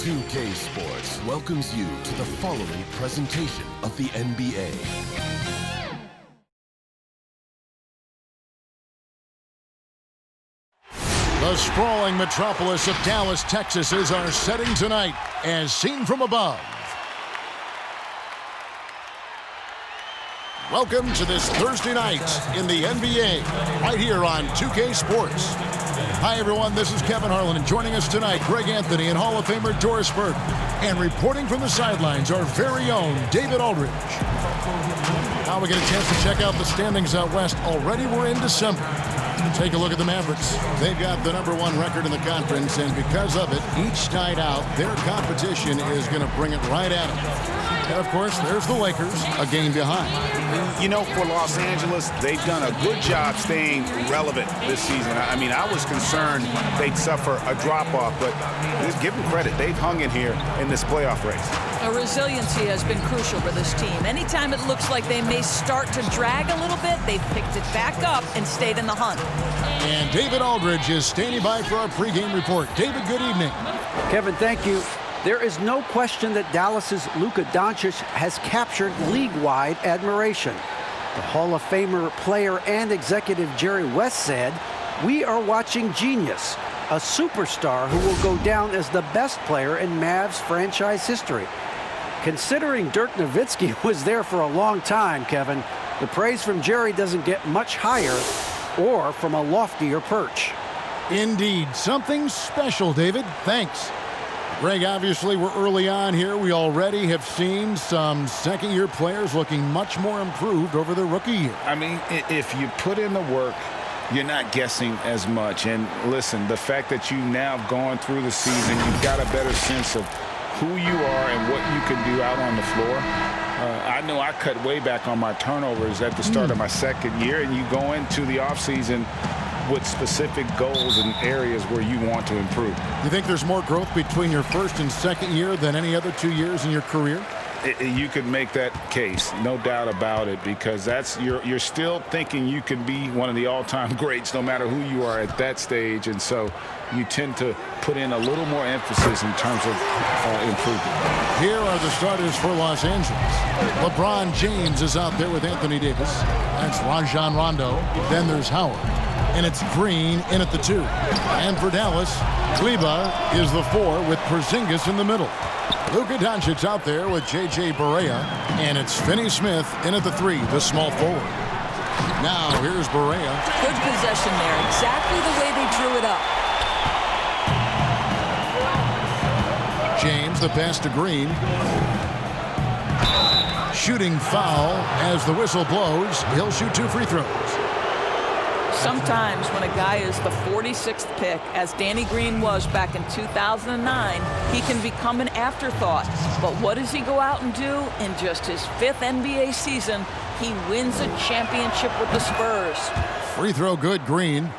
2K Sports welcomes you to the following presentation of the NBA. The sprawling metropolis of Dallas, Texas is our setting tonight, as seen from above. Welcome to this Thursday night in the NBA, right here on 2K Sports. Hi, everyone. This is Kevin Harlan, and joining us tonight, Greg Anthony and Hall of Famer Doris Burke. And reporting from the sidelines, our very own David Aldridge. Now we get a chance to check out the standings out west. Already we're in December. Take a look at the Mavericks. They've got the #1 record in the conference, and because of it, each night out, their competition is going to bring it right at them. And, of course, there's the Lakers, a game behind. You know, for Los Angeles, they've done a good job staying relevant this season. I mean, I was concerned they'd suffer a drop-off, but just give them credit. They've hung in here in this playoff race. Resiliency has been crucial for this team. Anytime it looks like they may start to drag a little bit, they've picked it back up and stayed in the hunt. And David Aldridge is standing by for our pregame report. David, good evening. Kevin, thank you. There is no question that Dallas's Luka Doncic has captured league-wide admiration. The Hall of Famer player and executive Jerry West said, "We are watching genius, a superstar who will go down as the best player in Mavs franchise history." Considering Dirk Nowitzki was there for a long time, Kevin, the praise from Jerry doesn't get much higher or from a loftier perch. Indeed, something special, David. Thanks. Greg, obviously, we're early on here. We already have seen some second-year players looking much more improved over their rookie year. I mean, if you put in the work, you're not guessing as much. And listen, the fact that you now have gone through the season, you've got a better sense of who you are and what you can do out on the floor. I know I cut way back on my turnovers at the start of my second year, and you go into the offseason with specific goals and areas where you want to improve. You think there's more growth between your first and second year than any other 2 years in your career? You could make that case, no doubt about it, because you're still thinking you can be one of the all-time greats no matter who you are at that stage, and so you tend to put in a little more emphasis in terms of improvement. Here are the starters for Los Angeles. LeBron James is out there with Anthony Davis. That's Rajon Rondo. Then there's Howard. And it's Green in at the 2. And for Dallas, Kleber is the 4 with Porzingis in the middle. Luka Doncic out there with J.J. Barea. And it's Finney-Smith in at the 3, the small forward. Now here's Barea. Good possession there, exactly the way they drew it up. James, the pass to Green. Shooting foul as the whistle blows. He'll shoot 2 free throws. Sometimes when a guy is the 46th pick, as Danny Green was back in 2009, he can become an afterthought. But what does he go out and do? In just his 5th NBA season, he wins a championship with the Spurs. Free throw good, Green.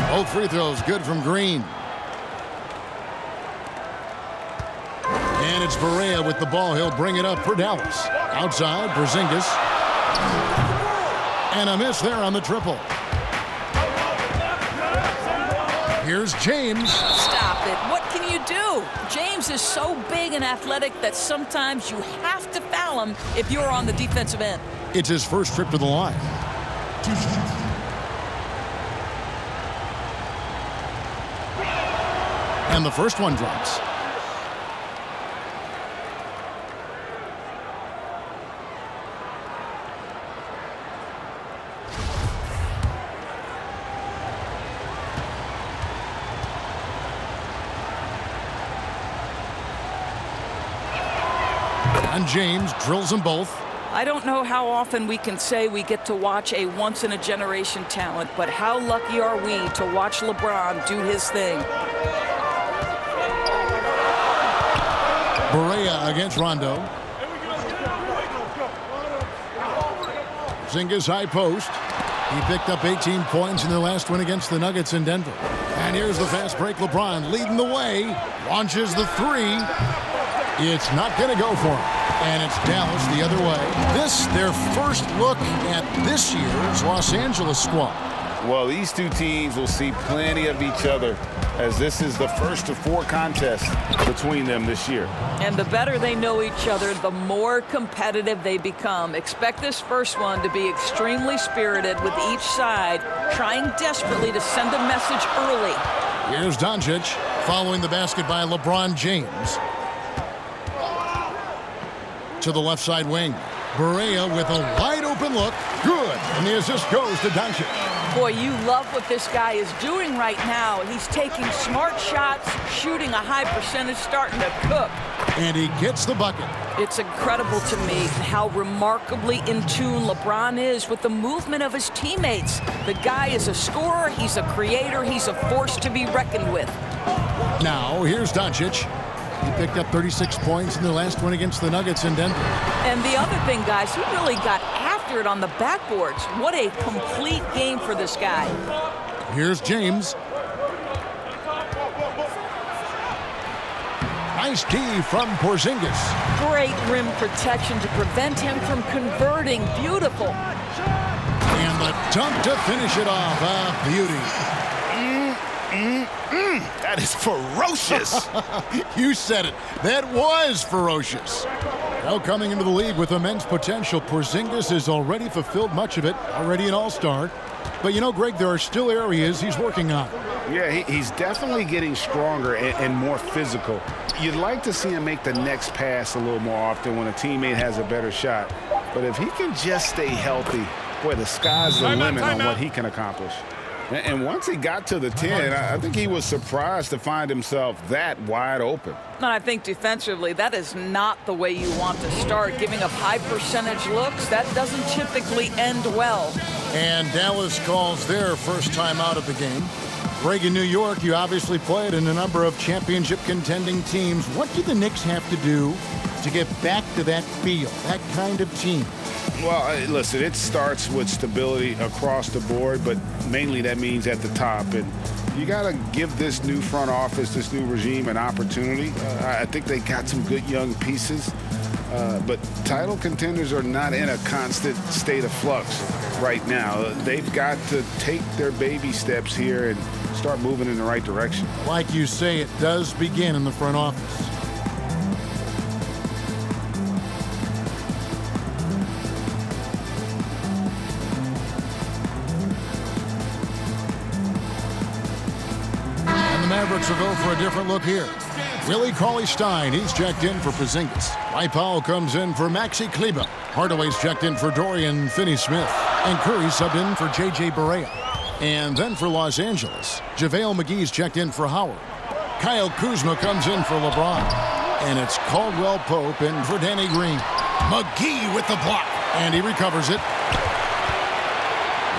Both free throws good from Green. And it's Barea with the ball. He'll bring it up for Dallas. Outside, Porzingis. And a miss there on the triple. Here's James. Stop it. What can you do? James is so big and athletic that sometimes you have to foul him if you're on the defensive end. It's his first trip to the line. And the first one drops. And James drills them both. I don't know how often we can say we get to watch a once-in-a-generation talent, but how lucky are we to watch LeBron do his thing? Barea against Rondo. Porzingis high post. He picked up 18 points in their last win against the Nuggets in Denver. And here's the fast break. LeBron leading the way. Launches the 3. It's not going to go for him. And it's Dallas the other way. This, their first look at this year's Los Angeles squad. Well, these two teams will see plenty of each other, as this is the first of 4 contests between them this year. And the better they know each other, the more competitive they become. Expect this first one to be extremely spirited, with each side trying desperately to send a message early. Here's Doncic following the basket by LeBron James. To the left side wing. Barea with a wide open look. Good. And the assist goes to Doncic. Boy, you love what this guy is doing right now. He's taking smart shots, shooting a high percentage, starting to cook. And he gets the bucket. It's incredible to me how remarkably in tune LeBron is with the movement of his teammates. The guy is a scorer, he's a creator, he's a force to be reckoned with. Now, here's Doncic. He picked up 36 points in the last one against the Nuggets in Denver. And the other thing, guys, he really got after it on the backboards. What a complete game for this guy. Here's James. Nice D from Porzingis. Great rim protection to prevent him from converting. Beautiful. And the dunk to finish it off. A beauty. That is ferocious. You said it. That was ferocious. Now coming into the league with immense potential, Porzingis has already fulfilled much of it, already an all-star. But you know, Greg, there are still areas he's working on. Yeah, he's definitely getting stronger and more physical. You'd like to see him make the next pass a little more often when a teammate has a better shot. But if he can just stay healthy, boy, the sky's the limit on what he can accomplish. And once he got to the 10, I think he was surprised to find himself that wide open. And I think defensively, that is not the way you want to start. Giving up high percentage looks, that doesn't typically end well. And Dallas calls their first time out of the game. Greg, in New York, you obviously played in a number of championship contending teams. What do the Knicks have to do to get back to that feel, that kind of team? Well, listen, it starts with stability across the board, but mainly that means at the top. And you got to give this new front office, this new regime, an opportunity. I think they got some good young pieces, but title contenders are not in a constant state of flux right now. They've got to take their baby steps here and start moving in the right direction. Like you say, it does begin in the front office. Mavericks will go for a different look here. Willie Cauley-Stein, he's checked in for Porzingis. Dwight Powell comes in for Maxi Kleber. Hardaway's checked in for Dorian Finney-Smith. And Curry subbed in for J.J. Barea. And then for Los Angeles, JaVale McGee's checked in for Howard. Kyle Kuzma comes in for LeBron. And it's Caldwell Pope in for Danny Green. McGee with the block. And he recovers it.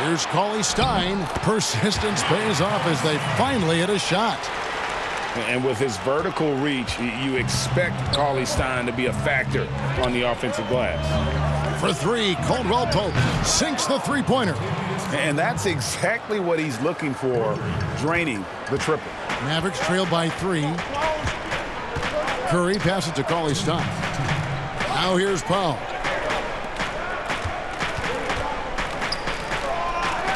Here's Cauley-Stein. Persistence pays off as they finally hit a shot. And with his vertical reach, you expect Cauley-Stein to be a factor on the offensive glass. For 3, Caldwell Pope sinks the three-pointer. And that's exactly what he's looking for, draining the triple. Mavericks trail by 3. Curry passes to Cauley-Stein. Now here's Powell.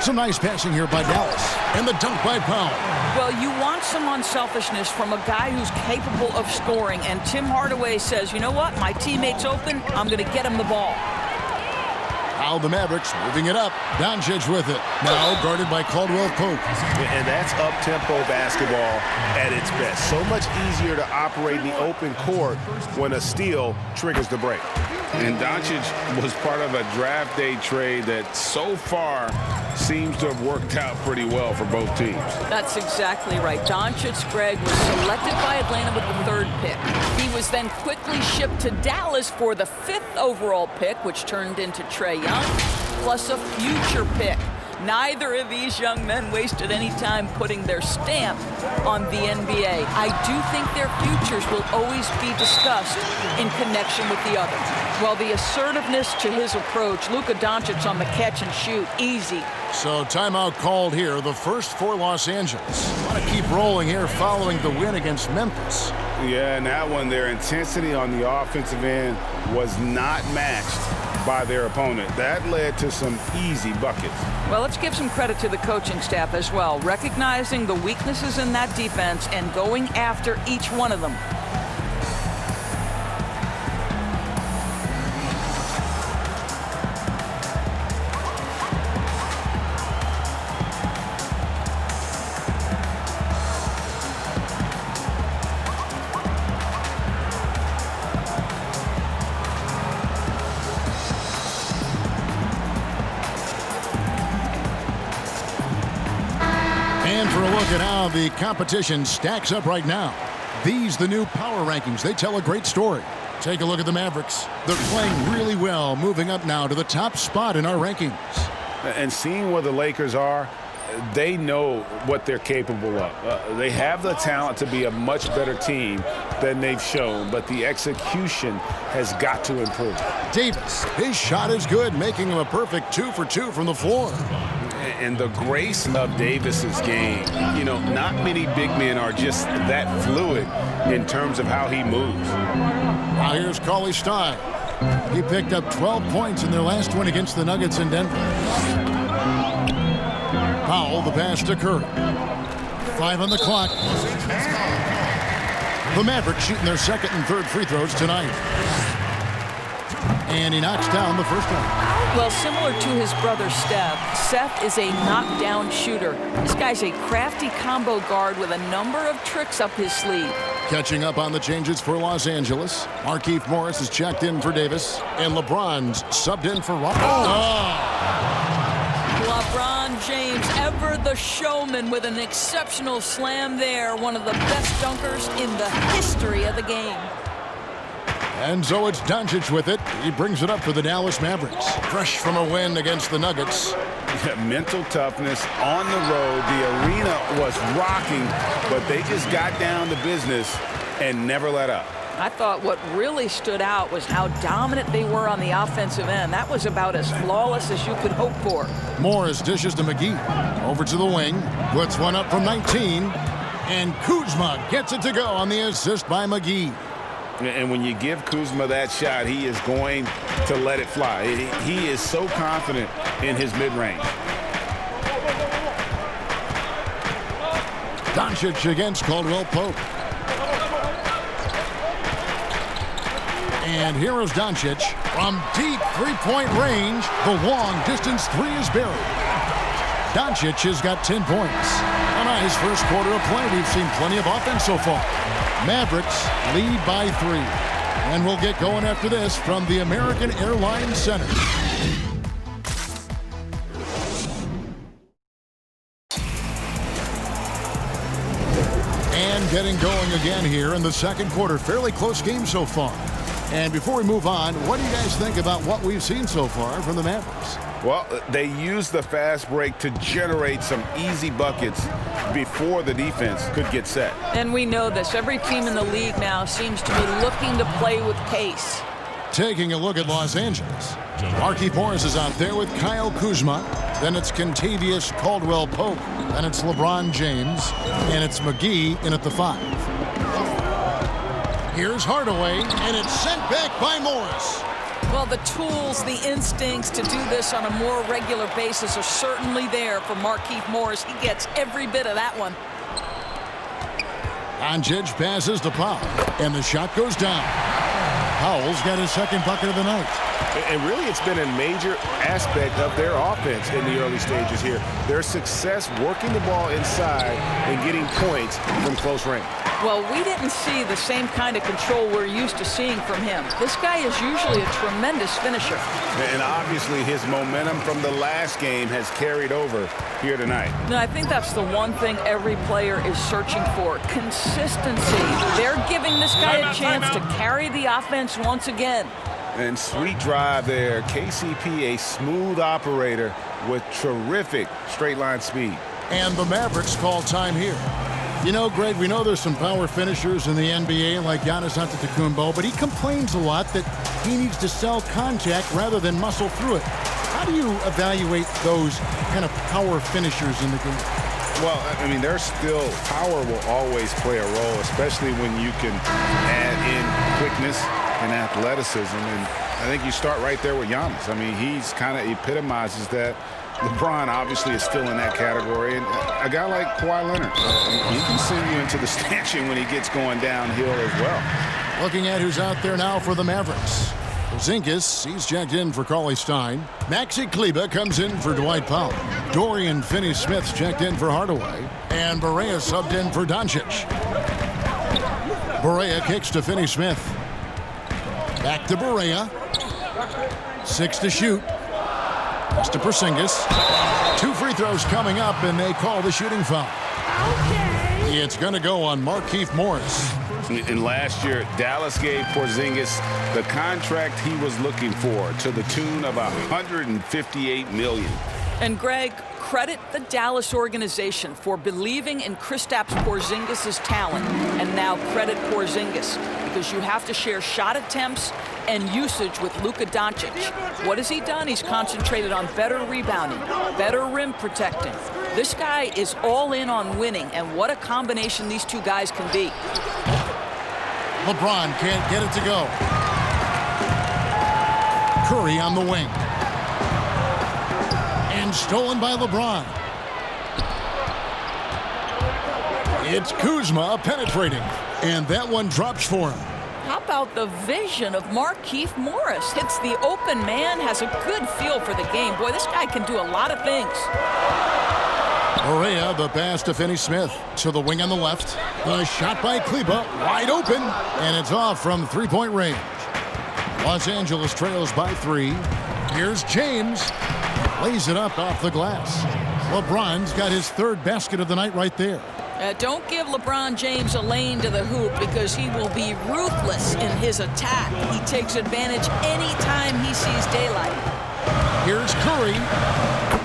Some nice passing here by Dallas. And the dunk by Powell. Well, you want some unselfishness from a guy who's capable of scoring. And Tim Hardaway says, you know what? My teammate's open. I'm going to get him the ball. Now the Mavericks moving it up. Doncic with it. Now guarded by Caldwell Pope. And that's up-tempo basketball at its best. So much easier to operate in the open court when a steal triggers the break. And Doncic was part of a draft day trade that so far seems to have worked out pretty well for both teams. That's exactly right. Doncic, Greg, was selected by Atlanta with the 3rd pick. He was then quickly shipped to Dallas for the 5th overall pick, which turned into Trae Young, plus a future pick. Neither of these young men wasted any time putting their stamp on the NBA. I do think their futures will always be discussed in connection with the other. Well, the assertiveness to his approach, Luka Doncic on the catch and shoot, easy. So timeout called here, the first for Los Angeles. Want to keep rolling here following the win against Memphis. Yeah, and that one, their intensity on the offensive end was not matched by their opponent. That led to some easy buckets. Well, let's give some credit to the coaching staff as well, recognizing the weaknesses in that defense and going after each one of them. And for a look at how the competition stacks up right now. These, the new power rankings, they tell a great story. Take a look at the Mavericks. They're playing really well, moving up now to the top spot in our rankings. And seeing where the Lakers are, they know what they're capable of. They have the talent to be a much better team than they've shown, but the execution has got to improve. Davis, his shot is good, making him a perfect 2 for 2 from the floor. And the grace of Davis's game, you know, not many big men are just that fluid in terms of how he moves. Now here's Cauley Stein. He picked up 12 points in their last win against the Nuggets in Denver. Powell, the pass to Curry. 5 on the clock. The Mavericks shooting their second and third free throws tonight. And he knocks down the first one. Well, similar to his brother Steph, Seth is a knockdown shooter. This guy's a crafty combo guard with a number of tricks up his sleeve. Catching up on the changes for Los Angeles. Markieff Morris is checked in for Davis. And LeBron's subbed in for Rob. LeBron James, ever the showman, with an exceptional slam there. One of the best dunkers in the history of the game. And so it's Doncic with it. He brings it up for the Dallas Mavericks. Fresh from a win against the Nuggets. Mental toughness on the road. The arena was rocking, but they just got down to business and never let up. I thought what really stood out was how dominant they were on the offensive end. That was about as flawless as you could hope for. Morris dishes to McGee. Over to the wing. Puts one up from 19. And Kuzma gets it to go on the assist by McGee. And when you give Kuzma that shot, he is going to let it fly. He is so confident in his mid-range. Doncic against Caldwell Pope. And here is Doncic from deep three-point range. The long distance three is buried. Doncic has got 10 points. A nice first quarter of play. We've seen plenty of offense so far. Mavericks lead by 3. And we'll get going after this from the American Airlines Center. And getting going again here in the second quarter. Fairly close game so far. And before we move on, what do you guys think about what we've seen so far from the Mavericks? Well, they used the fast break to generate some easy buckets before the defense could get set. And we know this. Every team in the league now seems to be looking to play with pace. Taking a look at Los Angeles. Markieff Morris is out there with Kyle Kuzma. Then it's Kentavious Caldwell-Pope. Then it's LeBron James. And it's McGee in at the 5. Here's Hardaway, and it's sent back by Morris. Well, the tools, the instincts to do this on a more regular basis are certainly there for Markieff Morris. He gets every bit of that one. Doncic passes to Powell, and the shot goes down. Powell's got his second bucket of the night. And really, it's been a major aspect of their offense in the early stages here. Their success working the ball inside and getting points from close range. Well, we didn't see the same kind of control we're used to seeing from him. This guy is usually a tremendous finisher. And obviously his momentum from the last game has carried over here tonight. No, I think that's the one thing every player is searching for, consistency. They're giving this guy a chance to carry the offense once again. And sweet drive there. KCP, a smooth operator with terrific straight line speed. And the Mavericks call time here. You know, Greg, we know there's some power finishers in the NBA like Giannis Antetokounmpo, but he complains a lot that he needs to sell contact rather than muscle through it. How do you evaluate those kind of power finishers in the game? Well, I mean, there's still power will always play a role, especially when you can add in quickness and athleticism. And I think you start right there with Giannis. I mean, he's kind of epitomizes that. LeBron obviously is still in that category. And a guy like Kawhi Leonard, he can send you into the stanchion when he gets going downhill as well. Looking at who's out there now for the Mavericks. Porzingis, he's checked in for Cauley-Stein. Maxi Kleber comes in for Dwight Powell. Dorian Finney-Smith's checked in for Hardaway. And Barea subbed in for Doncic. Barea kicks to Finney-Smith. Back to Barea. 6 to shoot. Pass to Porzingis. 2 free throws coming up, and they call the shooting foul. Okay. It's going to go on Markieff Morris. And last year, Dallas gave Porzingis the contract he was looking for to the tune of $158 million. And Greg, credit the Dallas organization for believing in Kristaps Porzingis' talent, and now credit Porzingis because you have to share shot attempts and usage with Luka Doncic. What has he done? He's concentrated on better rebounding, better rim protecting. This guy is all in on winning, and what a combination these two guys can be. LeBron can't get it to go. Curry on the wing. And stolen by LeBron. It's Kuzma penetrating. And that one drops for him. How about the vision of Markieff Morris? Hits the open man, has a good feel for the game. Boy, this guy can do a lot of things. Barea, the pass to Finney-Smith. To the wing on the left. The shot by Kleber, wide open. And it's off from three-point range. Los Angeles trails by 3. Here's James. Lays it up off the glass. LeBron's got his 3rd basket of the night right there. Don't give LeBron James a lane to the hoop because he will be ruthless in his attack. He takes advantage anytime he sees daylight. Here's Curry.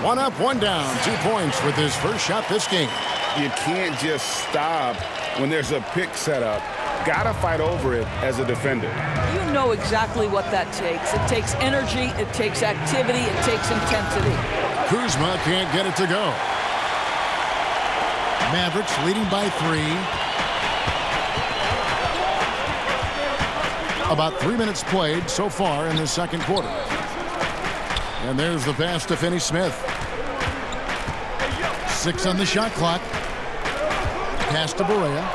1 up, 1 down. 2 points with his first shot this game. You can't just stop when there's a pick set up. Gotta fight over it as a defender. You know exactly what that takes. It takes energy, it takes activity, it takes intensity. Kuzma can't get it to go. Mavericks leading by 3. About 3 minutes played so far in the second quarter. And there's the pass to Finney-Smith. 6 on the shot clock. Pass to Barea.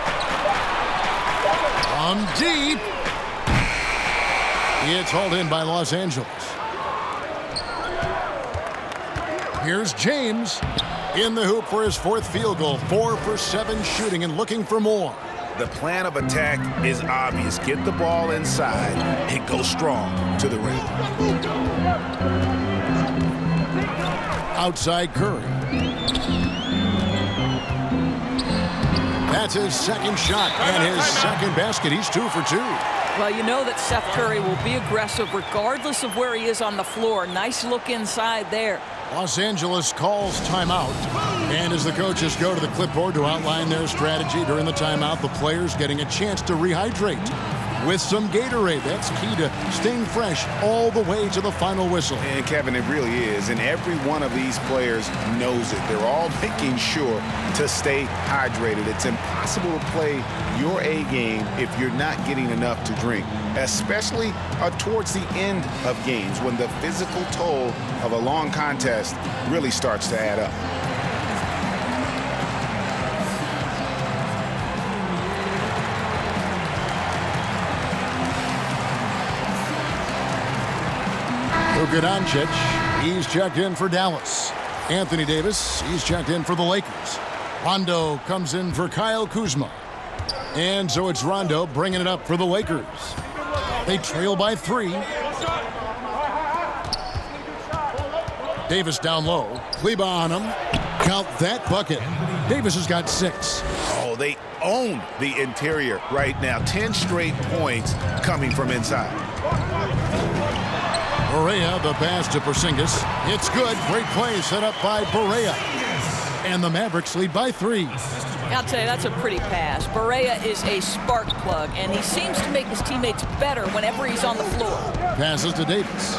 From deep. It's hauled in by Los Angeles. Here's James in the hoop for his 4th field goal. 4 for 7 shooting and looking for more. The plan of attack is obvious. Get the ball inside and go strong to the rim. Outside Curry. That's his 2nd shot and his 2nd basket. He's 2 for 2. Well, you know that Seth Curry will be aggressive regardless of where he is on the floor. Nice look inside there. Los Angeles calls timeout. And as the coaches go to the clipboard to outline their strategy during the timeout, the players getting a chance to rehydrate with some Gatorade. That's key to staying fresh all the way to the final whistle. And Kevin, it really is. And every one of these players knows it. They're all making sure to stay hydrated. It's impossible to play your A game if you're not getting enough to drink, especially towards the end of games when the physical toll of a long contest really starts to add up. Luka Doncic, he's checked in for Dallas. Anthony Davis, he's checked in for the Lakers. Rondo comes in for Kyle Kuzma. And so it's Rondo bringing it up for the Lakers. They trail by 3. Davis down low. Kleber on him. Count that bucket. Davis has got 6. Oh, they own the interior right now. 10 straight points coming from inside. Barea, the pass to Porzingis. It's good. Great play set up by Barea. And the Mavericks lead by 3. I'll tell you, that's a pretty pass. Barea is a spark plug, and he seems to make his teammates better whenever he's on the floor. Passes to Davis.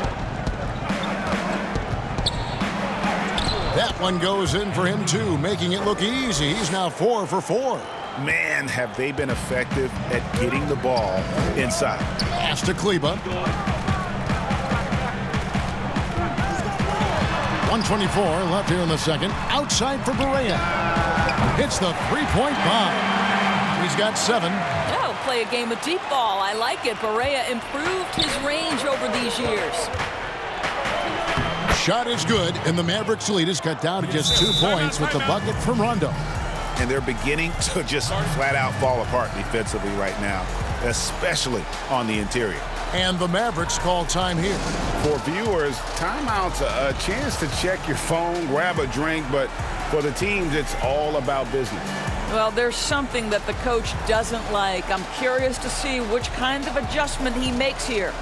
That one goes in for him, too, making it look easy. He's now 4 for 4. Man, have they been effective at getting the ball inside. Pass to Kleba. 1:24 left here in the second. Outside for Berea. Hits the three-point bomb. He's got 7. Yeah, play a game of deep ball. I like it. Berea improved his range over these years. Shot is good, and the Mavericks lead is cut down to just 2 points with the bucket from Rondo. And they're beginning to just flat out fall apart defensively right now, especially on the interior. And the Mavericks call time here. For viewers, timeout's a chance to check your phone, grab a drink, but for the teams, it's all about business. Well, there's something that the coach doesn't like. I'm curious to see which kind of adjustment he makes here.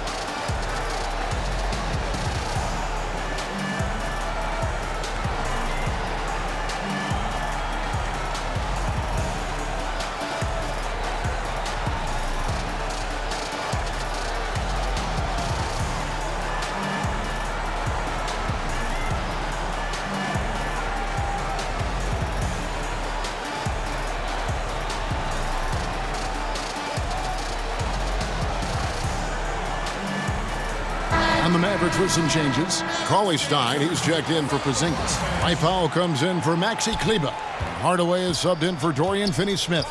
On the Mavericks with some changes. Cauley-Stein, he's checked in for Porzingis. Mike Powell comes in for Maxi Kleba. Hardaway is subbed in for Dorian Finney-Smith.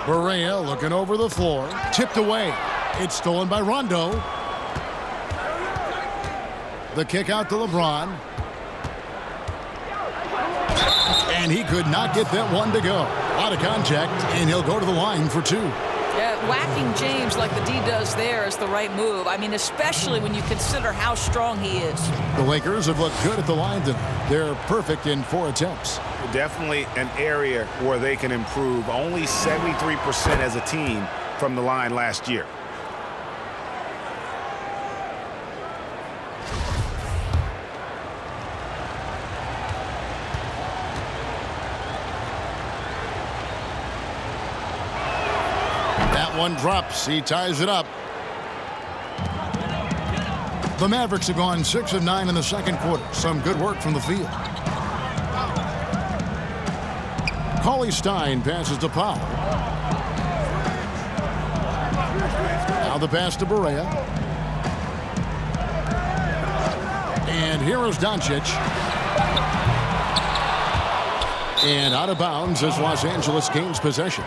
Berea looking over the floor. Tipped away. It's stolen by Rondo. The kick out to LeBron. And he could not get that one to go. A lot of contact, and he'll go to the line for 2. Yeah, whacking James like the D does there is the right move. I mean, especially when you consider how strong he is. The Lakers have looked good at the line tonight. They're perfect in 4 attempts. Definitely an area where they can improve. Only 73% as a team from the line last year. One drops. He ties it up. The Mavericks have gone 6 of 9 in the second quarter. Some good work from the field. Cauley-Stein passes to Powell. Now the pass to Berea. And here is Doncic. And out of bounds as Los Angeles gains possession.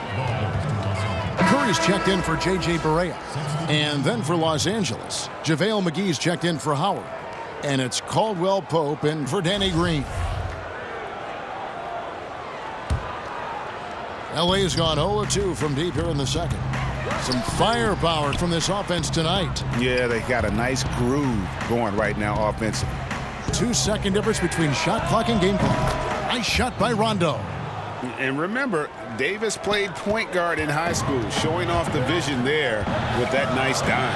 Curry's checked in for J.J. Berea. And then for Los Angeles, JaVale McGee's checked in for Howard. And it's Caldwell Pope in for Danny Green. LA's gone 0-2 from deep here in the second. Some firepower from this offense tonight. Yeah, they got a nice groove going right now offensively. 2-second difference between shot clock and game clock. Nice shot by Rondo. And remember, Davis played point guard in high school, showing off the vision there with that nice dime.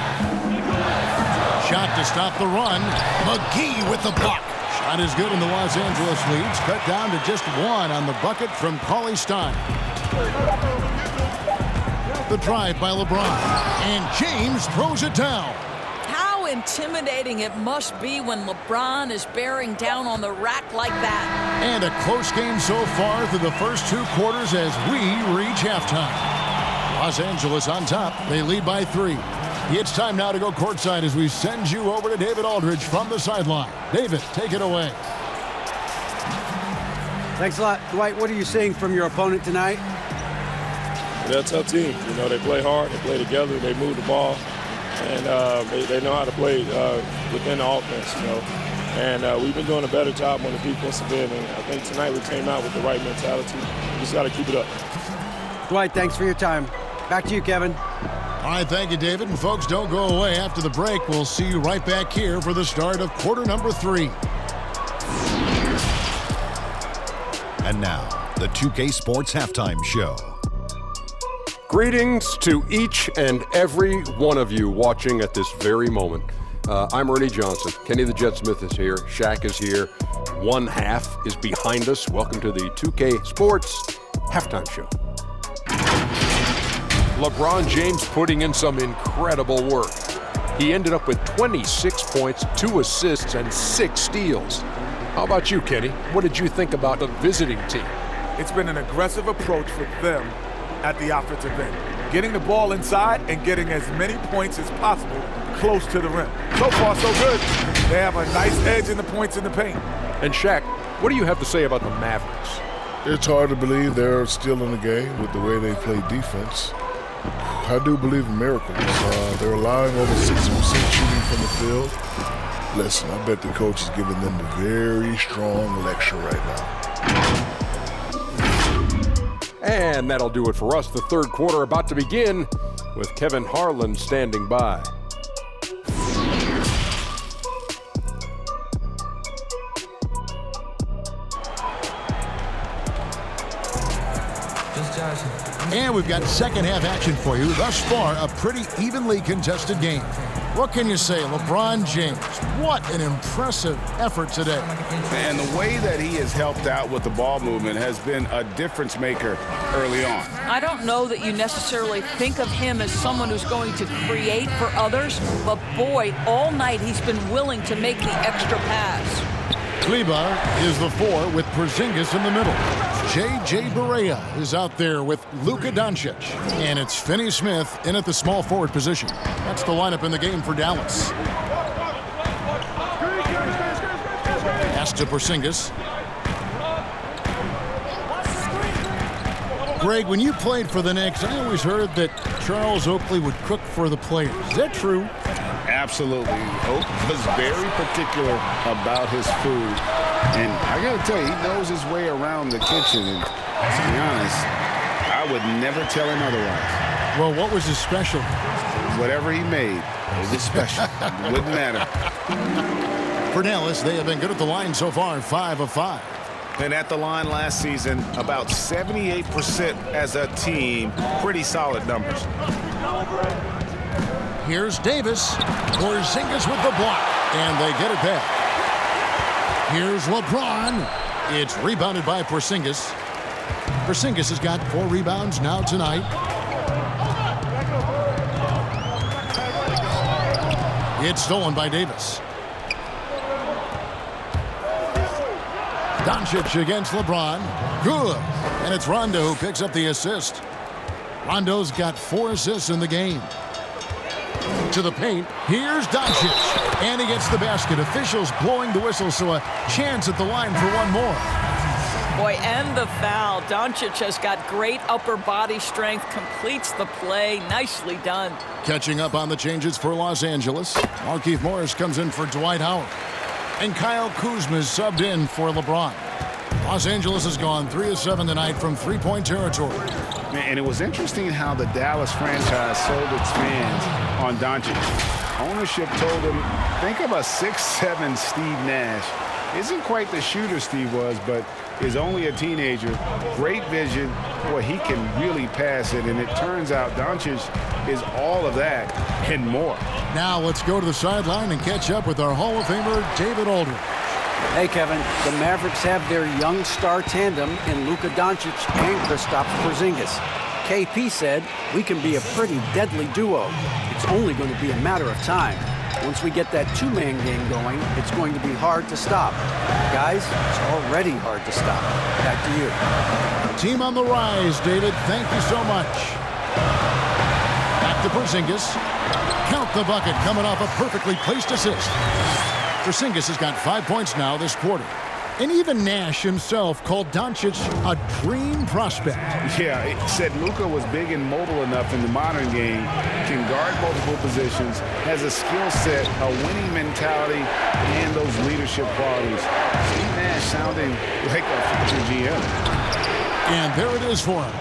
Shot to stop the run. McGee with the block. Shot is good, and the Los Angeles leads cut down to just 1 on the bucket from Cauley-Stein. The drive by LeBron. And James throws it down. How intimidating it must be when LeBron is bearing down on the rack like that. And a close game so far through the first 2 quarters as we reach halftime. Los Angeles on top. They lead by 3. It's time now to go courtside as we send you over to David Aldridge from the sideline. David, take it away. Thanks a lot, Dwight. What are you seeing from your opponent tonight? They're a tough team. You know, they play hard, they play together, they move the ball, and they know how to play within the offense, you know. And we've been doing a better job on the defensive end, and I think tonight we came out with the right mentality. We just got to keep it up. Dwight, thanks for your time. Back to you, Kevin. All right, thank you, David. And folks, don't go away. After the break, we'll see you right back here for the start of quarter number 3. And now, the 2K Sports Halftime Show. Greetings to each and every one of you watching at this very moment. I'm Ernie Johnson. Kenny the Jet Smith is here. Shaq is here. One half is behind us. Welcome to the 2K Sports Halftime Show. LeBron James putting in some incredible work. he ended up with 26 points, 2 assists, and 6 steals. How about you, Kenny? What did you think about the visiting team? It's been an aggressive approach for them at the offensive end, getting the ball inside and getting as many points as possible close to the rim. So far, so good. They have a nice edge in the points in the paint. And Shaq, what do you have to say about the Mavericks? It's hard to believe they're still in the game with the way they play defense. I do believe in miracles. They're allowing over 60% shooting from the field. Listen, I bet the coach is giving them a very strong lecture right now. And that'll do it for us. The third quarter about to begin with Kevin Harlan standing by. And we've got second half action for you. Thus far, a pretty evenly contested game. What can you say? LeBron James, what an impressive effort today. And the way that he has helped out with the ball movement has been a difference maker early on. I don't know that you necessarily think of him as someone who's going to create for others, but boy, all night he's been willing to make the extra pass. Kleba is the 4 with Porzingis in the middle. J.J. Barea is out there with Luka Doncic. And it's Finney Smith in at the small forward position. That's the lineup in the game for Dallas. Pass to Porzingis. Greg, when you played for the Knicks, I always heard that Charles Oakley would cook for the players. Is that true? Absolutely. Oak was very particular about his food. And I got to tell you, he knows his way around the kitchen. And to be honest, I would never tell him otherwise. Well, what was his special? Whatever he made, it was special. It wouldn't matter. For Dallas, they have been good at the line so far, 5 of 5. And at the line last season, about 78% as a team. Pretty solid numbers. Here's Davis. Porzingis with the block. And they get it back. Here's LeBron. It's rebounded by Porzingis. Porzingis has got 4 rebounds now tonight. It's stolen by Davis. Doncic against LeBron. Good. And it's Rondo who picks up the assist. Rondo's got 4 assists in the game. To the paint. Here's Doncic. And he gets the basket. Officials blowing the whistle, so a chance at the line for one more. Boy, and the foul. Doncic has got great upper body strength, completes the play. Nicely done. Catching up on the changes for Los Angeles. Markieff Morris comes in for Dwight Howard. And Kyle Kuzma is subbed in for LeBron. Los Angeles has gone 3 of 7 tonight from three-point territory. And it was interesting how the Dallas franchise sold its fans on Doncic. Ownership told him, think of a 6'7" Steve Nash. Isn't quite the shooter Steve was, but is only a teenager. Great vision. Boy, he can really pass it. And it turns out Doncic is all of that and more. Now let's go to the sideline and catch up with our Hall of Famer, David Aldridge. Hey, Kevin, the Mavericks have their young star tandem in Luka Doncic and Kristaps Porzingis. KP said, we can be a pretty deadly duo. It's only going to be a matter of time. Once we get that two-man game going, it's going to be hard to stop. Guys, it's already hard to stop. Back to you. Team on the rise, David. Thank you so much. Back to Porzingis. Count the bucket coming off a perfectly placed assist. Porzingis has got 5 points now this quarter. And even Nash himself called Doncic a dream prospect. Yeah, it said Luka was big and mobile enough in the modern game, can guard multiple positions, has a skill set, a winning mentality, and those leadership qualities. Steve Nash sounding like a future GM. And there it is for him.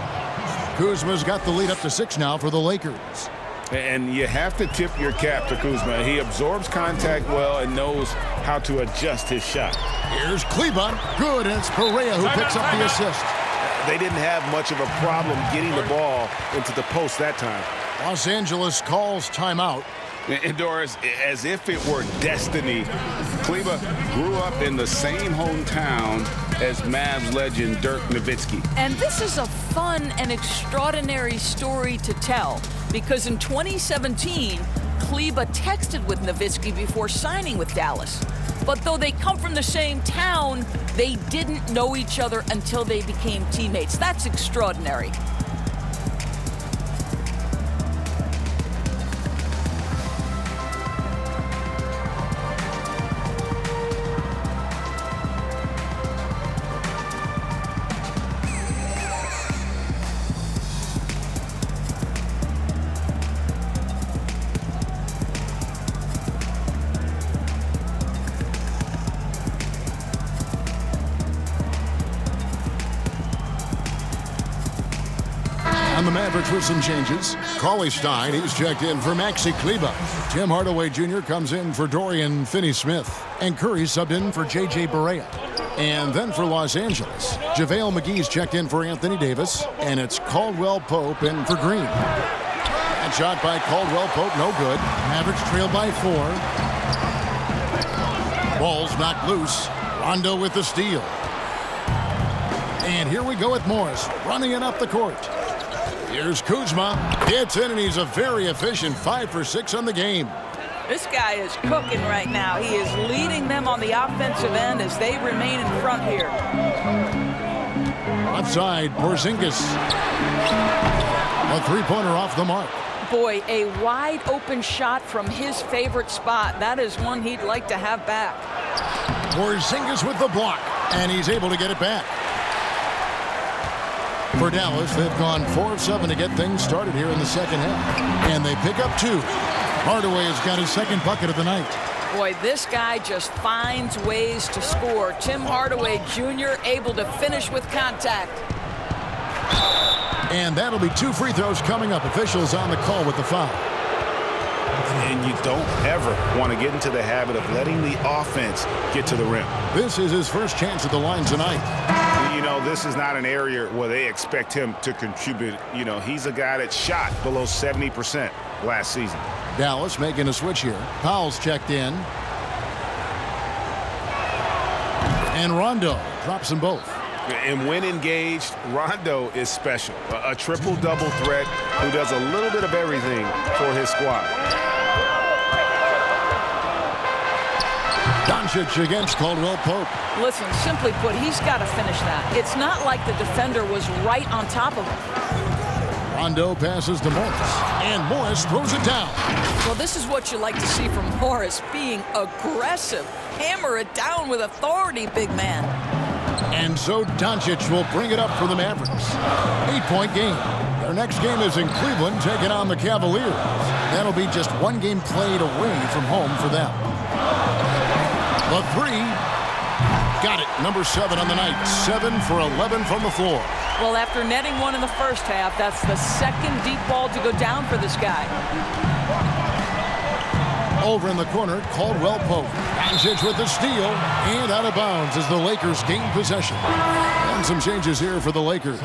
Kuzma's got the lead up to 6 now for the Lakers. And you have to tip your cap to Kuzma. He absorbs contact well and knows how to adjust his shot. Here's Kleba. Good, and it's Perea who picks up the assist. They didn't have much of a problem getting the ball into the post that time. Los Angeles calls timeout. And Doris, as if it were destiny, Kleba grew up in the same hometown as Mavs legend Dirk Nowitzki. And this is a fun and extraordinary story to tell, because in 2017, Kleber texted with Nowitzki before signing with Dallas. But though they come from the same town, they didn't know each other until they became teammates. That's extraordinary. On the Mavericks with some changes. Cauley Stein, he's checked in for Maxi Kleber. Tim Hardaway Jr. comes in for Dorian Finney-Smith. And Curry subbed in for J.J. Barea. And then for Los Angeles, JaVale McGee's checked in for Anthony Davis. And it's Caldwell Pope in for Green. That shot by Caldwell Pope, no good. Mavericks trail by 4. Ball's knocked loose. Rondo with the steal. And here we go with Morris running it up the court. Here's Kuzma. Gets in, and he's a very efficient 5 for 6 on the game. This guy is cooking right now. He is leading them on the offensive end as they remain in front here. Left side, Porzingis. A three-pointer off the mark. Boy, a wide open shot from his favorite spot. That is one he'd like to have back. Porzingis with the block, and he's able to get it back. For Dallas, they've gone 4 of 7 to get things started here in the second half. And they pick up 2. Hardaway has got his second bucket of the night. Boy, this guy just finds ways to score. Tim Hardaway Jr. able to finish with contact. And that'll be 2 free throws coming up. Officials on the call with the foul. And you don't ever want to get into the habit of letting the offense get to the rim. This is his first chance at the line tonight. You know, this is not an area where they expect him to contribute. You know, he's a guy that shot below 70% last season. Dallas making a switch here. Powell's checked in. And Rondo drops them both. And when engaged, Rondo is special. A triple-double threat who does a little bit of everything for his squad. Doncic against Caldwell Pope. Listen, simply put, he's got to finish that. It's not like the defender was right on top of him. Rondo passes to Morris, and Morris throws it down. Well, this is what you like to see from Morris, being aggressive. Hammer it down with authority, big man. And so Doncic will bring it up for the Mavericks. 8-point game. Their next game is in Cleveland, taking on the Cavaliers. That'll be just 1 game played away from home for them. The 3. Got it. Number 7 on the night. 7 for 11 from the floor. Well, after netting 1 in the first half, that's the second deep ball to go down for this guy. Over in the corner, Caldwell Pope. Doncic with the steal, and out of bounds as the Lakers gain possession. And some changes here for the Lakers.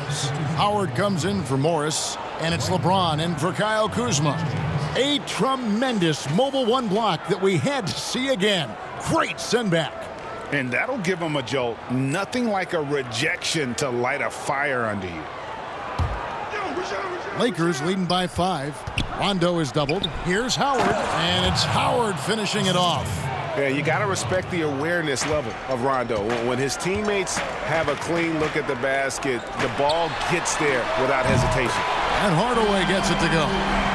Howard comes in for Morris, and it's LeBron in for Kyle Kuzma. A tremendous mobile 1 block that we had to see again. Great send back. And that'll give him a jolt. Nothing like a rejection to light a fire under you. Lakers leading by 5. Rondo is doubled. Here's Howard, and it's Howard finishing it off. Yeah, you got to respect the awareness level of Rondo. When his teammates have a clean look at the basket, the ball gets there without hesitation. And Hardaway gets it to go.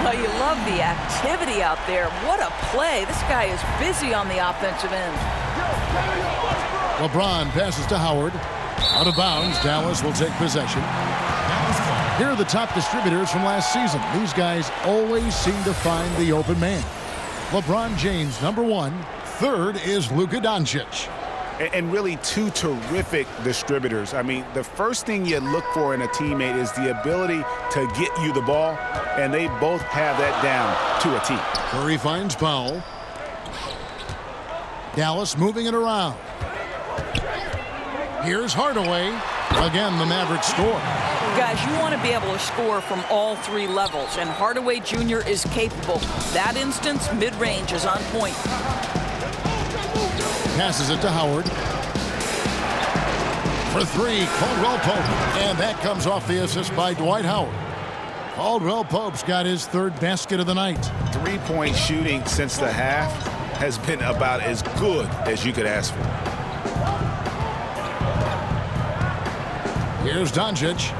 Well, you love the activity out there. What a play. This guy is busy on the offensive end. LeBron passes to Howard. Out of bounds, Dallas will take possession. Here are the top distributors from last season. These guys always seem to find the open man. LeBron James, number 1. 3rd is Luka Doncic. And really 2 terrific distributors. I mean, the first thing you look for in a teammate is the ability to get you the ball, and they both have that down to a T. Curry finds Powell. Dallas moving it around. Here's Hardaway. Again, the Mavericks score. Guys, you want to be able to score from all 3 levels, and Hardaway Jr. is capable. That instance, mid-range is on point. Passes it to Howard. For 3, Caldwell Pope. And that comes off the assist by Dwight Howard. Caldwell Pope's got his third basket of the night. Three-point shooting since the half has been about as good as you could ask for. Here's Doncic.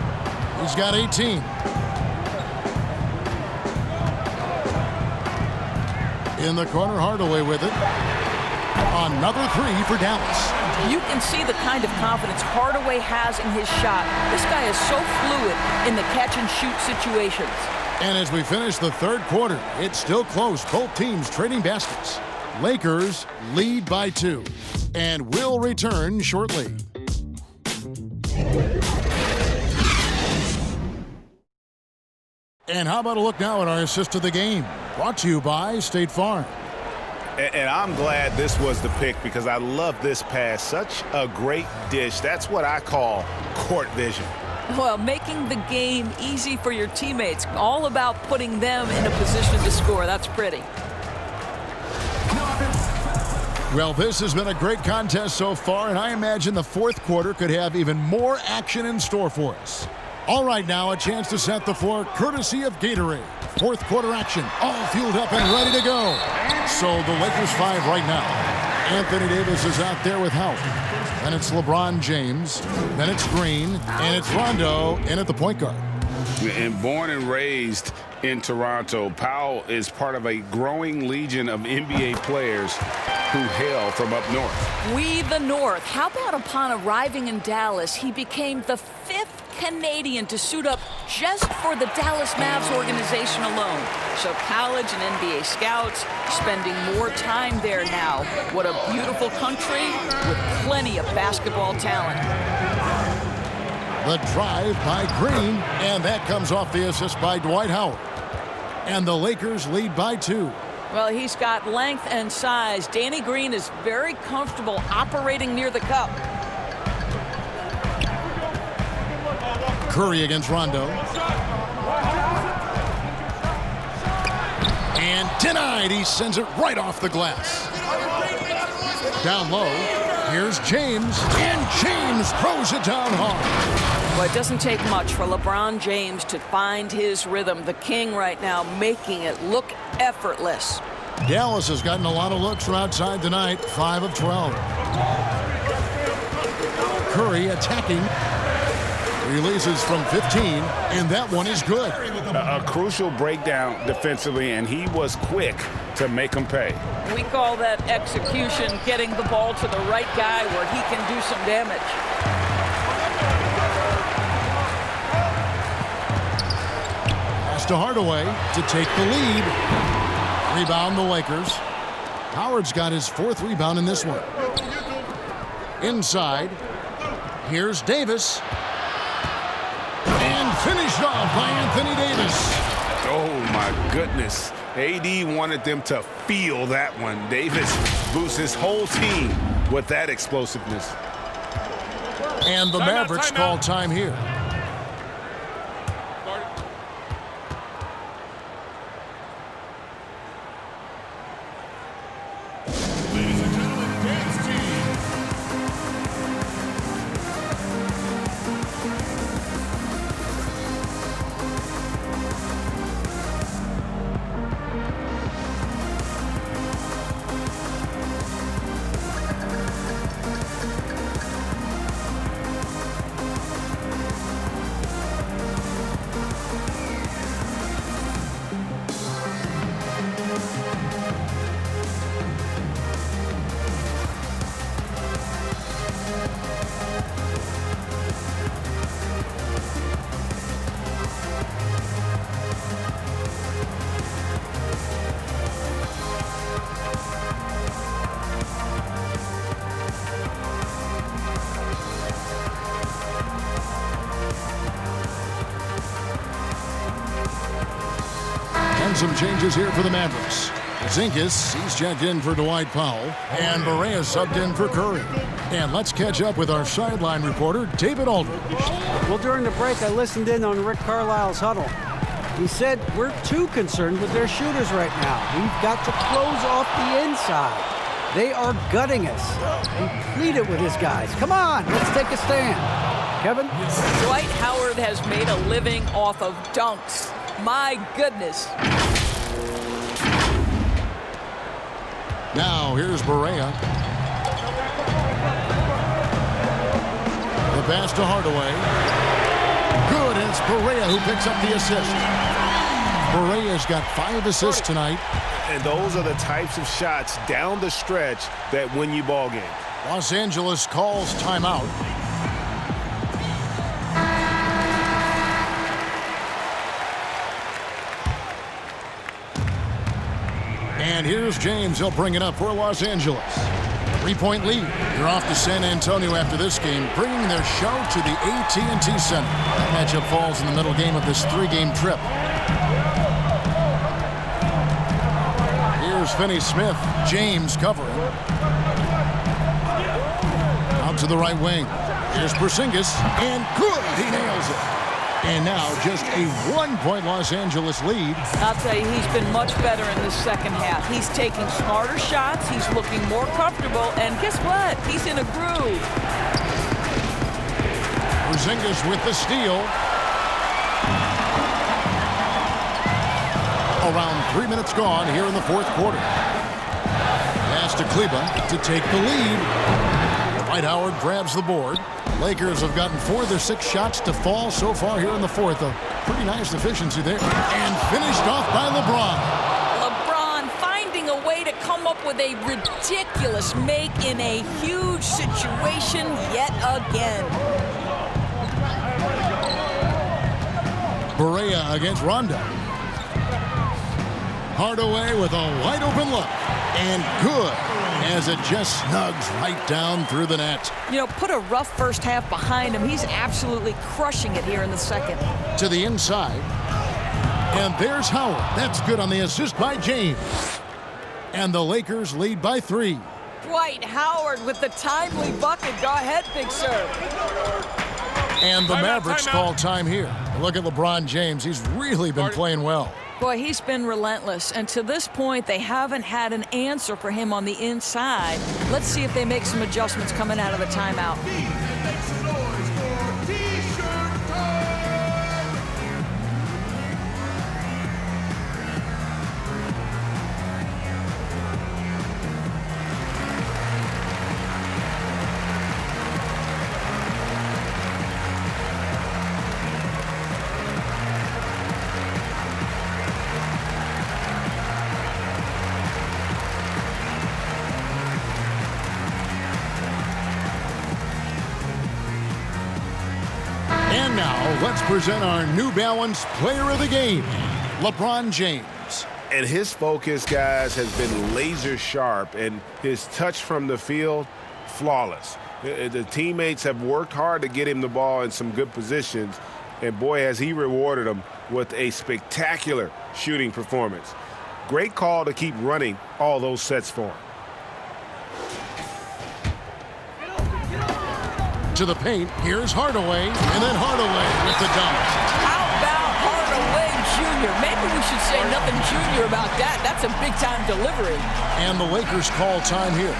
He's got 18. In the corner, Hardaway with it. Another three for Dallas. You can see the kind of confidence Hardaway has in his shot. This guy is so fluid in the catch-and-shoot situations. And as we finish the third quarter, it's still close. Both teams trading baskets. Lakers lead by 2. And will return shortly. And how about a look now at our assist of the game? Brought to you by State Farm. And I'm glad this was the pick because I love this pass. Such a great dish. That's what I call court vision. Well, making the game easy for your teammates. All about putting them in a position to score. That's pretty. Well, this has been a great contest so far, and I imagine the fourth quarter could have even more action in store for us. All right, now a chance to set the floor courtesy of Gatorade. Fourth quarter action, all fueled up and ready to go. So the Lakers 5 right now. Anthony Davis is out there with Howard. Then it's LeBron James. Then it's Green. And it's Rondo in at the point guard. And born and raised in Toronto, Powell is part of a growing legion of NBA players who hail from up north. We the North. How about upon arriving in Dallas, he became the 5th Canadian to suit up just for the Dallas Mavs organization alone. So college and NBA scouts spending more time there now. What a beautiful country with plenty of basketball talent. The drive by Green, and that comes off the assist by Dwight Howard. And the Lakers lead by 2. Well, he's got length and size. Danny Green is very comfortable operating near the cup. Curry against Rondo. And denied. He sends it right off the glass. Down low. Here's James. And James throws it down hard. Well, it doesn't take much for LeBron James to find his rhythm. The king right now making it look effortless. Dallas has gotten a lot of looks from outside tonight. 5 of 12. Curry attacking. Releases from 15, and that one is good. A crucial breakdown defensively, and he was quick to make them pay. We call that execution, getting the ball to the right guy where he can do some damage. Pass to Hardaway to take the lead. Rebound the Lakers. Howard's got his 4th rebound in this one. Inside. Here's Davis. And finished off by Anthony Davis. Oh, my goodness. AD wanted them to feel that one. Davis boosts his whole team with that explosiveness. And the Mavericks call time here. Some changes here for the Mavericks. Zinkas, he's checked in for Dwight Powell, and Barea subbed in for Curry. And let's catch up with our sideline reporter, David Aldridge. Well, during the break, I listened in on Rick Carlisle's huddle. He said, we're too concerned with their shooters right now. We've got to close off the inside. They are gutting us. He pleaded with his guys. Come on, let's take a stand. Kevin? Dwight Howard has made a living off of dunks. My goodness. Now here's Barea. The pass to Hardaway. Good, and it's Barea who picks up the assist. Barea's got 5 assists tonight. And those are the types of shots down the stretch that win you ball games. Los Angeles calls timeout. And here's James. He'll bring it up for Los Angeles. 3-point lead. You're off to San Antonio after this game, bringing their show to the AT&T Center. That matchup falls in the middle game of this 3-game trip. Here's Finney-Smith. James covering. Out to the right wing. Here's Porzingis. And good. He nails it. And now just a 1-point Los Angeles lead. I'll tell you, he's been much better in the second half. He's taking smarter shots. He's looking more comfortable. And guess what? He's in a groove. Porzingis with the steal. Around 3 minutes gone here in the fourth quarter. Pass to Kleber to take the lead. Dwight Howard grabs the board. Lakers have gotten 4 of their 6 shots to fall so far here in the fourth. A pretty nice efficiency there. And finished off by LeBron. LeBron finding a way to come up with a ridiculous make in a huge situation yet again. Barea against Rondo. Hardaway with a wide open look. And good, as it just snugs right down through the net. You know, put a rough first half behind him. He's absolutely crushing it here in the second. To the inside. And there's Howard. That's good on the assist by James. And the Lakers lead by 3. Dwight Howard with the timely bucket. Go ahead, Big Sir. And the Mavericks call time here. Look at LeBron James. He's really been playing well. Boy, he's been relentless. And to this point, they haven't had an answer for him on the inside. Let's see if they make some adjustments coming out of the timeout. And now, let's present our New Balance Player of the Game, LeBron James. And his focus, guys, has been laser sharp, and his touch from the field, flawless. The teammates have worked hard to get him the ball in some good positions, and boy, has he rewarded them with a spectacular shooting performance. Great call to keep running all those sets for him. To the paint, here's Hardaway, and then Hardaway with the dunk. How about Hardaway Jr.? Maybe we should say nothing junior about that. That's a big-time delivery. And the Lakers call time here.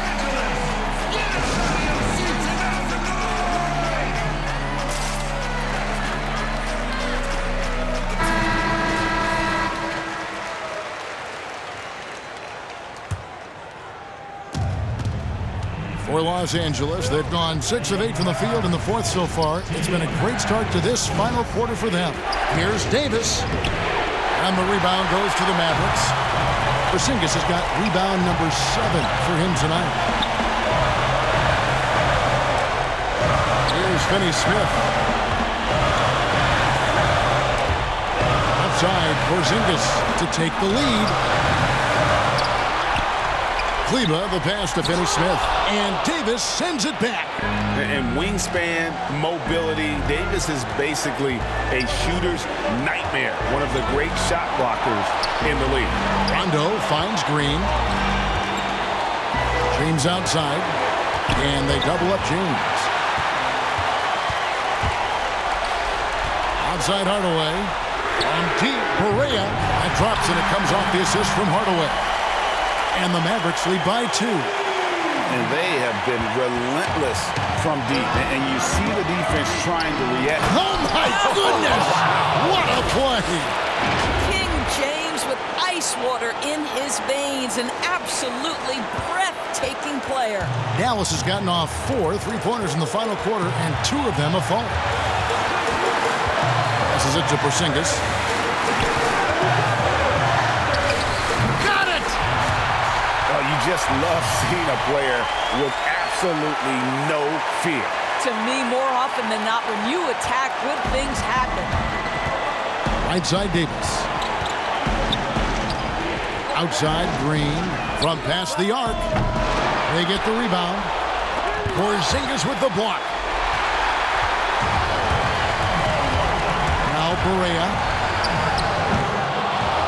For Los Angeles, they've gone 6 of 8 from the field in the fourth so far. It's been a great start to this final quarter for them. Here's Davis. And the rebound goes to the Mavericks. Porzingis has got rebound number 7 for him tonight. Here's Finney-Smith. Outside, Porzingis to take the lead. Kleber, the pass to Finney-Smith. And Davis sends it back. And wingspan, mobility, Davis is basically a shooter's nightmare. One of the great shot blockers in the league. Rondo finds Green. James outside. And they double up James. Outside Hardaway. On deep, Barea. That drops and it comes off the assist from Hardaway. And the Mavericks lead by 2. and they have been relentless from deep. And you see the defense trying to react. Oh, my goodness! What a play! King James with ice water in his veins. An absolutely breathtaking player. Dallas has gotten off 4 3-pointers in the final quarter, and 2 of them have fallen. This is it to Porzingis. Got it! Oh, you just love seeing a player with absolutely no fear. To me, more often than not, when you attack, good things happen. Right side, Davis. Outside, Green. From past the arc. They get the rebound. Porzingis with the block. Now Barea.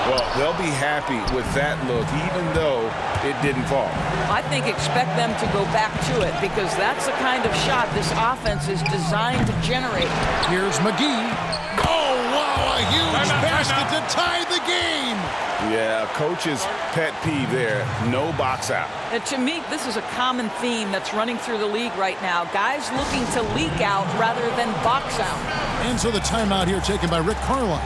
Well, they'll be happy with that look, even though it didn't fall. I think expect them to go back to it because that's the kind of shot this offense is designed to generate. Here's McGee. Oh, wow, a huge basket to tie the game. Yeah, coach's pet peeve there, no box out. And to me, this is a common theme that's running through the league right now. Guys looking to leak out rather than box out. And so the timeout here taken by Rick Carlisle.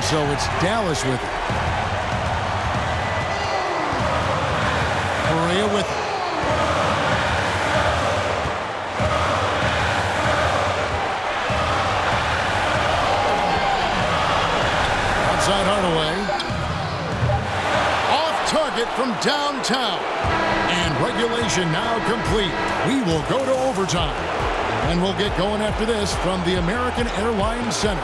So it's Dallas with it. Barea with it. Outside Hardaway. Off target from downtown. And regulation now complete. We will go to overtime. And we'll get going after this from the American Airlines Center.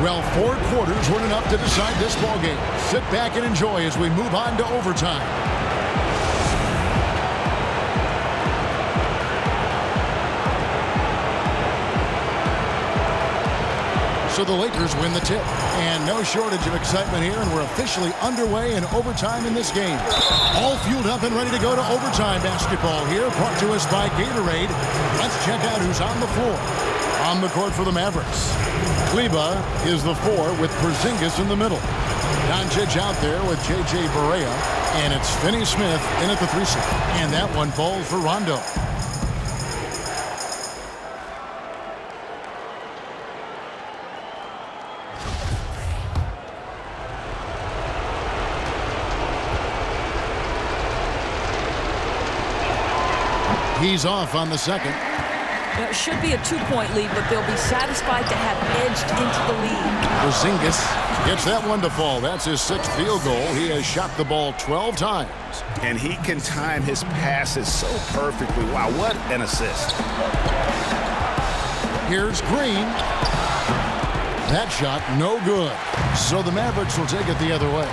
Well, 4 quarters weren't enough to decide this ballgame. Sit back and enjoy as we move on to overtime. So the Lakers win the tip. And no shortage of excitement here, and we're officially underway in overtime in this game. All fueled up and ready to go to overtime basketball here, brought to us by Gatorade. Let's check out who's on the floor. On the court for the Mavericks, Kleba is the 4 with Porzingis in the middle. Doncic out there with J.J. Barea, and it's Finney Smith in at the 3 slot. And that one falls for Rondo. He's off on the second. It should be a 2-point lead, but they'll be satisfied to have edged into the lead. Porzingis gets that one to fall. That's his 6th field goal. He has shot the ball 12 times. And he can time his passes so perfectly. Wow, what an assist. Here's Green. That shot, no good. So the Mavericks will take it the other way.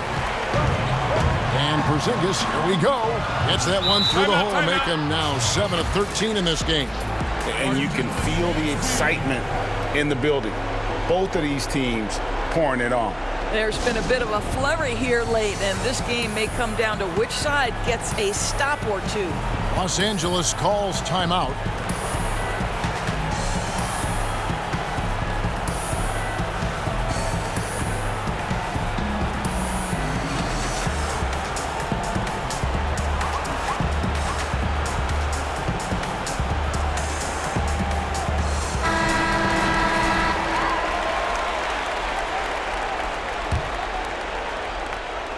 And Porzingis, here we go. Gets that one through the hole, make him now 7 of 13 in this game. And you can feel the excitement in the building. Both of these teams pouring it on. There's been a bit of a flurry here late, and this game may come down to which side gets a stop or two. Los Angeles calls timeout.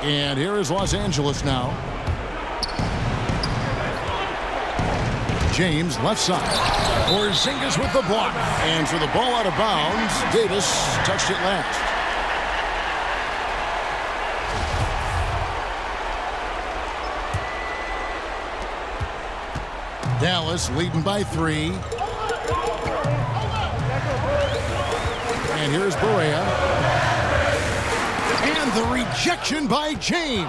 And here is Los Angeles now. James, left side. Porzingis with the block. And for the ball out of bounds, Davis touched it last. Dallas leading by 3. And here's Barea. And the rejection by James.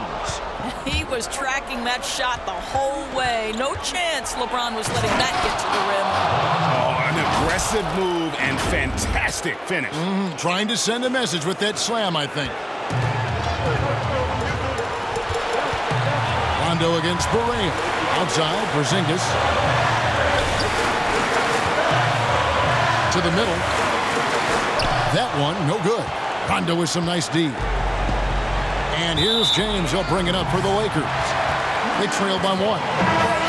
He was tracking that shot the whole way. No chance LeBron was letting that get to the rim. Oh, an aggressive move and fantastic finish. Trying to send a message with that slam, I think. Rondo against Barea. Outside, Porzingis. To the middle. That one, no good. Rondo with some nice D. And here's James. He'll bring it up for the Lakers. They trail by 1. Boy,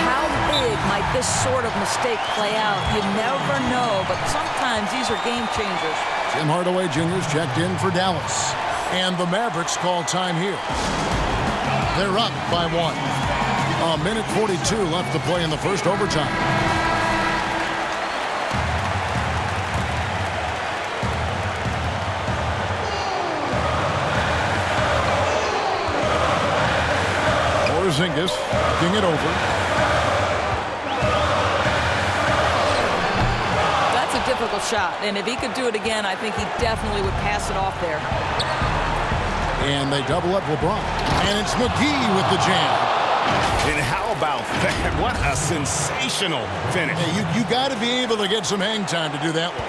how big might this sort of mistake play out? You never know, but sometimes these are game changers. Tim Hardaway Jr.'s checked in for Dallas. And the Mavericks call time here. They're up by 1. A minute 42 left to play in the first overtime. Porzingis looking it over. That's a difficult shot, and if he could do it again, I think he definitely would pass it off there. And they double up LeBron. And it's McGee with the jam. And how about that? What a sensational finish. Hey, you got to be able to get some hang time to do that one.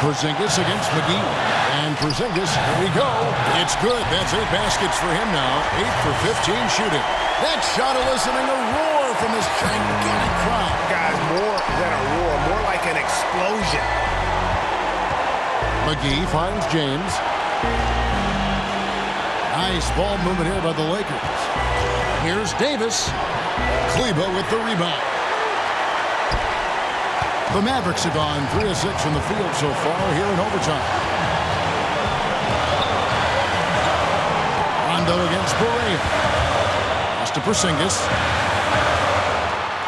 Porzingis against McGee. And Porzingis, here we go. It's good. That's 8 baskets for him now. 8 for 15 shooting. That shot eliciting a roar from this gigantic crowd. Guys, more than a roar, more like an explosion. McGee finds James. Nice ball movement here by the Lakers. Here's Davis. Kleba with the rebound. The Mavericks have gone 3 of 6 from the field so far here in overtime. Rondo against Barea. Pass to Porzingis.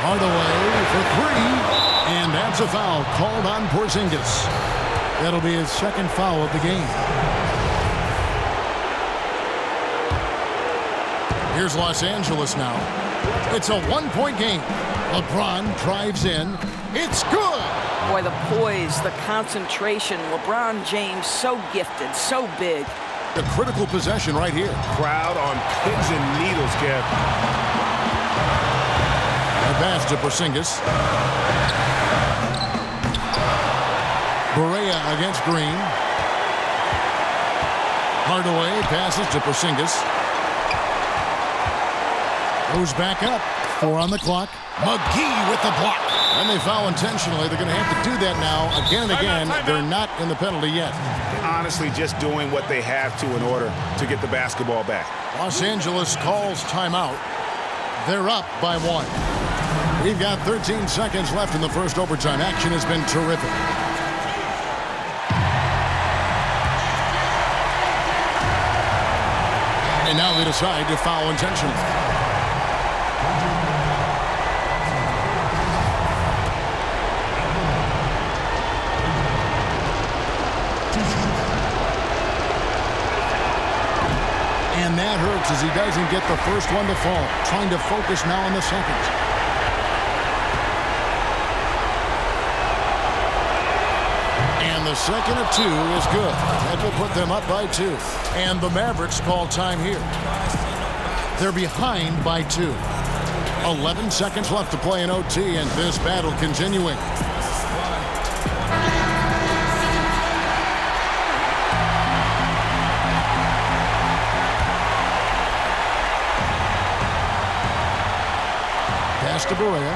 Hardaway for 3. And that's a foul called on Porzingis. That'll be his second foul of the game. Here's Los Angeles now. It's a 1-point game. LeBron drives in. It's good. Boy, the poise, the concentration. LeBron James, so gifted, so big. The critical possession right here. Crowd on pins and needles, Kev. The pass to Porzingis. Barea against Green. Hardaway passes to Porzingis. Goes back up. 4 on the clock. McGee with the block. And they foul intentionally. They're going to have to do that now again and again. They're not in the penalty yet. Honestly, just doing what they have to in order to get the basketball back. Los Angeles calls timeout. They're up by 1. We've got 13 seconds left in the first overtime. Action has been terrific. And now they decide to foul intentionally. And that hurts as he doesn't get the first one to fall. Trying to focus now on the second. And the second of 2 is good. That will put them up by 2. And the Mavericks call time here. They're behind by 2. 11 seconds left to play in OT, and this battle continuing. Pass to Barea.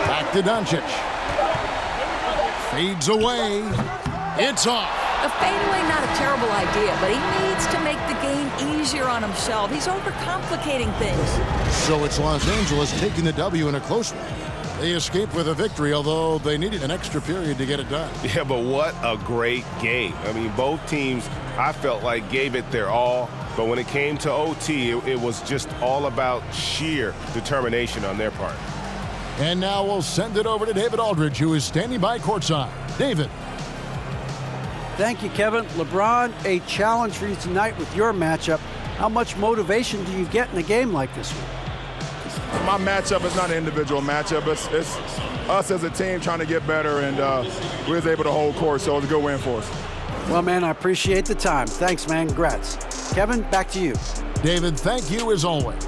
Back to Doncic. Fades away. It's off. The fadeaway, not a terrible idea, but he needs to make the game easier on himself. He's overcomplicating things. So it's Los Angeles taking the W in a close one. They escaped with a victory, although they needed an extra period to get it done. Yeah, but what a great game. I mean, both teams, I felt like, gave it their all. But when it came to OT, it was just all about sheer determination on their part. And now we'll send it over to David Aldridge, who is standing by courtside. David. Thank you, Kevin. LeBron, a challenge for you tonight with your matchup. How much motivation do you get in a game like this one? My matchup is not an individual matchup. It's us as a team trying to get better, and we was able to hold court, so it was a good win for us. Well, man, I appreciate the time. Thanks, man. Congrats. Kevin, back to you. David, thank you as always.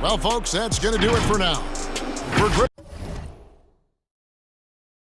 Well, folks, that's going to do it for now. For